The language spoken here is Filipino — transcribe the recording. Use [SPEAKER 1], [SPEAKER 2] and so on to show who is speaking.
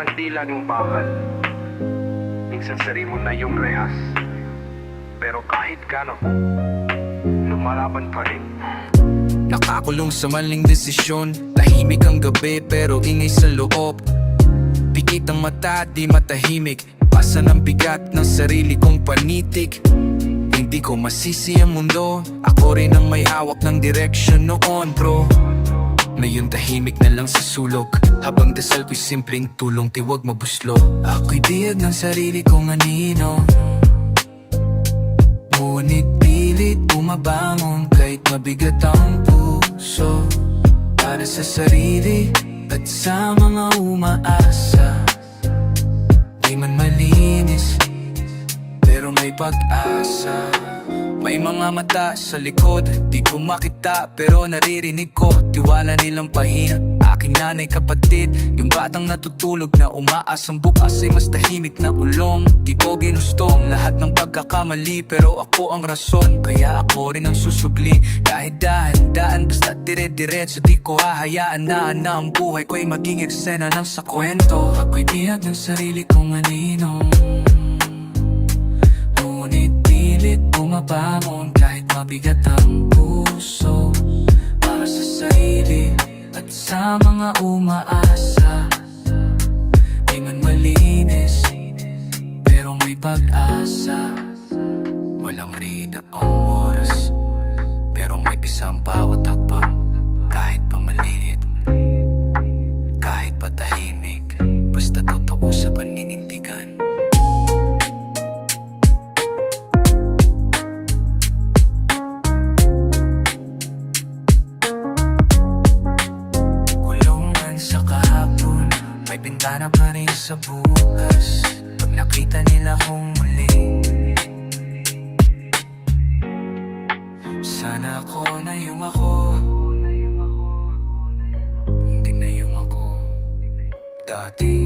[SPEAKER 1] ang tila ng bakal. Minsan sarili mo na yung rehas. Pero kahit gano'n, lumalaban pa rin.
[SPEAKER 2] Nakakulong sa maling desisyon. Tahimik ang gabi pero ingay sa loob. Pikit ang mata, di matahimik. Pasa ng bigat ng sarili kong panitik. Hindi ko masisi ang mundo. Ako rin ang may hawak ng direksyon noon, bro. Ngayon tahimik na lang sa sulok. Habang dasal ko'y simpleng tulong, tiwag mabuslok. Ako'y diyag ng sarili kong anino. Ngunit pilit bumabangon kahit mabigat ang puso. Para sa sarili at sa mga umaasa. Di man malinis, pero may pag-asa. May mga mata sa likod, di ko makita pero naririnig ko. Tiwala nilang pahina, aking nanay kapatid. Yung batang natutulog na umaasang bukas ay mas tahimik na ulong. Di ko ginustong lahat ng pagkakamali pero ako ang rason. Kaya ako rin ang susubli kahit dahan-dahan basta dire-diretso. Di ko hahayaan na ang buhay ko'y maging eksena ng sa kwento. Ako'y tiyag ng sarili kong anino. Ngunit pilit bumabangon kahit mabigat ang puso. Para sa sarili at sa mga umaasa. Di man malinis, pero may pag-asa. Walang rida ang oras, pero may pisang bawat hakbang. Kahit pa maliit, kahit pa tahimik, basta totoo sa paninindigan. May bintana pa rin sa bukas. Pag nakita nila kong muli, sana ako na yung ako. Hindi na yung ako dati.